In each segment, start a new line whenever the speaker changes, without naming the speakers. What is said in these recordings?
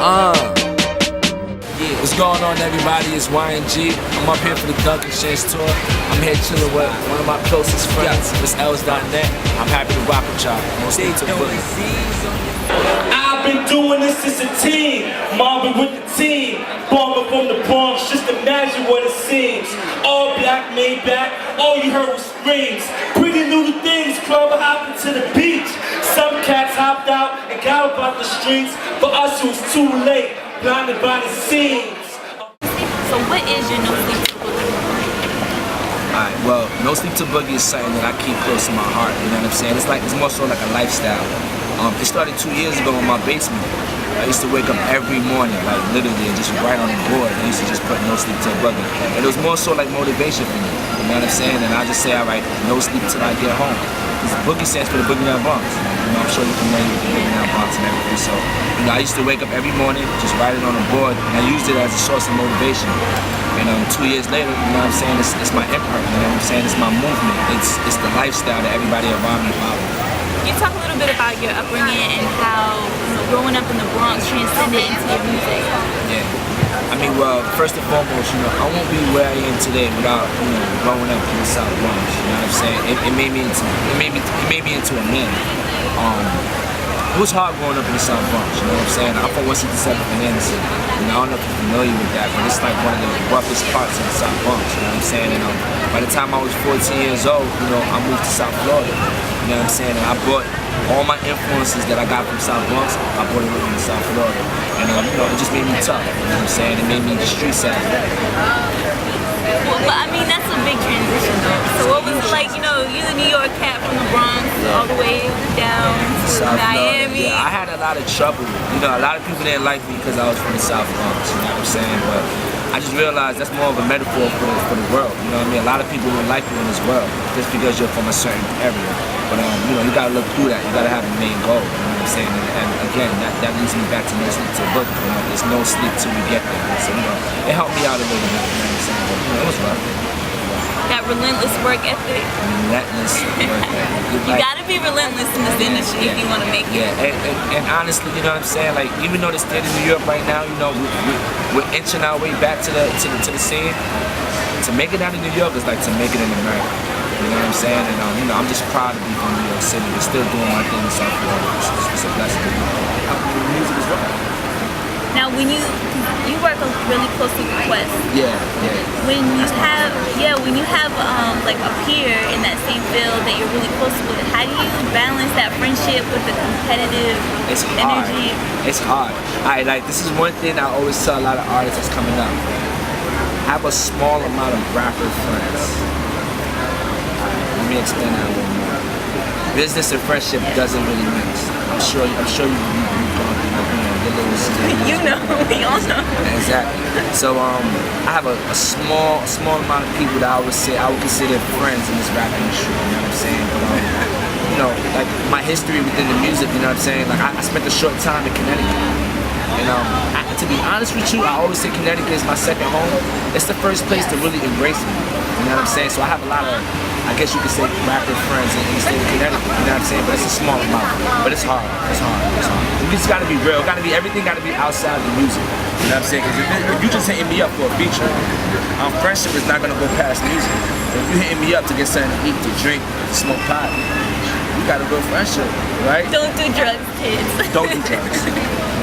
Yeah, what's going on, everybody? It's YNG. I'm up here for the Dunk Exchange Tour. I'm here chilling with one of my closest friends, Miss Els.net. I'm happy to rock with y'all.
I've been doing this since a teen, mobbing with the team, bombing from the Bronx. Just imagine what it seems. All black, made back, all you heard was screams. Pretty little things, club hopping to the beach. Some cats hopped out and got up out the streets. For us, it was too late, blinded by the scenes.
So what is your No Sleep Till Boogie?
Alright, well, No Sleep Till Boogie is something that I keep close to my heart, you know what I'm saying? It's more so like a lifestyle. It started 2 years ago in my basement. I used to wake up every morning, like literally, and just write on the board. I used to just put No Sleep Till Boogie. And it was more so like motivation for me, you know what I'm saying? And I just say, alright, no sleep till I get home. Because Boogie stands for the Boogie Down Bronx. You know, I'm sure you're familiar with the Boogie Down Bronx and everything. So, you know, I used to wake up every morning, just write it on the board, and I used it as a source of motivation. And 2 years later, you know what I'm saying, it's my empire, you know what I'm saying, it's my movement, it's the lifestyle that everybody around me follows.
Can you talk a little bit about your upbringing and how growing up in the Bronx transcended into your music?
Yeah, I mean, well, first and foremost, you know, I won't be where I am today without, you know, growing up in the South Bronx, you know what I'm saying, it made me into a man. It was hard growing up in the South Bronx, you know what I'm saying? I'm from 167 in Anderson. You know, I don't know if you're familiar with that, but it's like one of the roughest parts of the South Bronx, you know what I'm saying? And by the time I was 14 years old, you know, I moved to South Florida, you know what I'm saying? And I brought all my influences that I got from South Bronx, I brought it with me to South Florida. And, you know, it just made me tough, you know what I'm saying? It made me the street savvy.
Well, but I mean, that's a big transition though. So what was it like, you know, you're the New York cat from the Bronx all the way down to
South
Miami?
Yeah, I had a lot of trouble. You know, a lot of people didn't like me because I was from the South Bronx, you know what I'm saying? But I just realized that's more of a metaphor for the world, you know what I mean? A lot of people don't like you in this world just because you're from a certain area. But, you know, you gotta look through that. You gotta have a main goal, you know what I'm saying? And again, that leads me back to No Sleep Till Boogie. You know, there's no sleep till we get there. So, you know, it helped me out a little bit, you know what I'm saying? But, you know, it was rough.
That relentless work ethic.
Relentless work ethic.
You gotta be relentless in this industry if you want to make it.
Yeah, and honestly, you know what I'm saying? Like, even though the state of New York right now, you know, we're inching our way back to the scene. To make it out of New York is like to make it in America. You know what I'm saying? And you know, I'm just proud to be from New York City. We're still doing my thing in South Florida. It's a blessing. Music as well.
Now, when you work really closely with Quest.
Yeah.
When you have like a peer in that same field that you're really close with, how do you balance that friendship with the competitive energy?
It's hard. Like this is one thing I always tell a lot of artists that's coming up. Have a small amount of rapper friends. Let me explain that a little more. Business and friendship doesn't really mix. I'm sure you've gone through,
You know, we all know.
Exactly. So I have a small amount of people that I would consider friends in this rap industry. You know what I'm saying? But you know, like my history within the music. You know what I'm saying? Like I spent a short time in Connecticut. And to be honest with you, I always say Connecticut is my second home. It's the first place to really embrace me. You know what I'm saying? So I have a lot of, I guess you could say, rapper friends in the state of Connecticut. You know what I'm saying? But it's a small amount. But it's hard. It's hard. You just gotta be real. Everything gotta be outside the music. You know what I'm saying? Because if you just hitting me up for a feature, friendship is not gonna go past music. If you hitting me up to get something to eat, to drink, to smoke pot, you gotta build friendship, right?
Don't do drugs, kids.
Don't do drugs.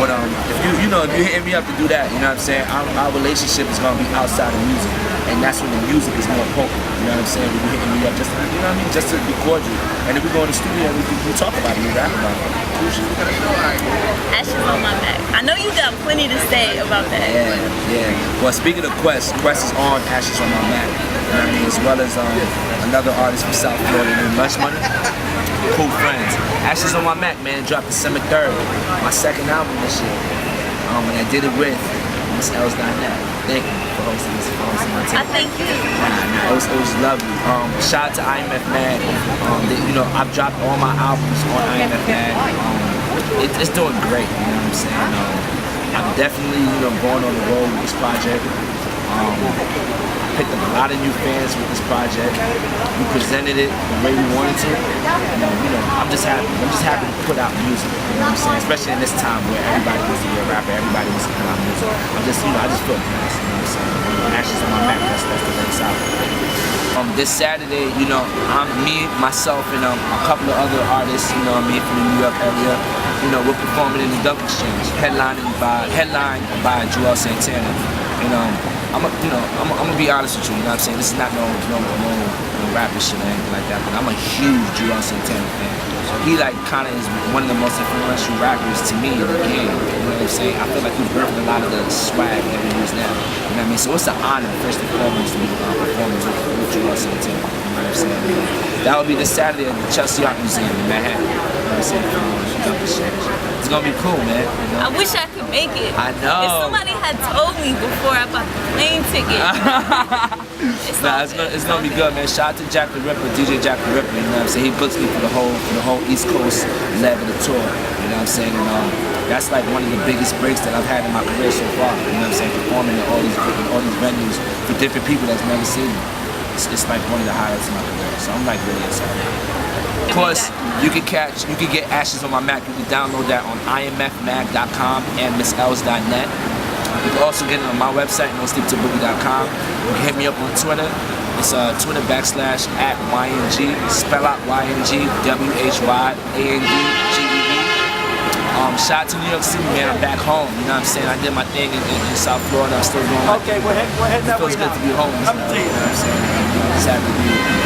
But if you're hitting me up to do that, you know what I'm saying, our relationship is gonna be outside of music, and that's when the music is more potent. You know what I'm saying? When you're hitting me up, just to be cordial, and if we go in the studio, we talk about it, we rap about it.
Ashes on my back. I know you got plenty to say about that.
Yeah. Well, speaking of Quest is on Ashes on My Back. You know what I mean? As well as another artist from South Florida named Much Money. Cool friends. Ashes on My Mac, man, dropped December 3rd. My second album this year. And I did it with Miss Els.net. Thank you for hosting my team.
I thank you.
It was lovely. Shout out to ONMYMAC. You know, I've dropped all my albums on ONMYMAC. It's doing great, you know what I'm saying? I'm definitely, going on the road with this project. picked up a lot of new fans with this project. We presented it the way we wanted to. I'm just happy. I'm just happy to put out music. You know what I'm saying? Especially in this time where everybody wants to be a rapper, everybody wants to put out music. I just feel blessed. You know what I'm saying? Ashes on my back. That's the next album. This Saturday, I'm me, myself, and a couple of other artists, from the New York area. We're performing in the Dunk Exchange, headlined by Joel Santana. I'm gonna be honest with you. You know what I'm saying? This is not no rapper shit or anything like that. But I'm a huge Joel Santana fan. He kind of is one of the most influential rappers to me in the game. You know what I'm saying? I feel like he's birthed a lot of the swag that we use now. You know what I mean? So it's an honor, first and foremost, to be performing with Joel Santana. You know what I'm saying? That will be this Saturday at the Chelsea Art Museum in Manhattan. You know what I'm saying? It's gonna be cool, man.
I wish I could make it.
I know.
If somebody had told me before I bought the plane ticket.
It's gonna be good, man. Shout out to Jack the Ripper, DJ Jack the Ripper. You know what I'm saying? He books me for the whole East Coast leg of the tour. You know what I'm saying? And that's like one of the biggest breaks that I've had in my career so far. You know what I'm saying? Performing in all these venues for different people that's never seen me. It's like one of the highlights of my career. So I'm like really excited. Of course, you can get Ashes on My Mac. You can download that on imfmag.com and missels.net. You can also get it on my website, NOSLEEPTILLBOOGIE.com. You can hit me up on Twitter. It's Twitter /@YNG. Spell out YNG, WHYANDGEE. Shout out to New York City, man. I'm back home. You know what I'm saying? I did my thing in South Florida. I'm still doing my thing.
We're heading that way.
It feels good to be home. You know what I'm saying? Saturday.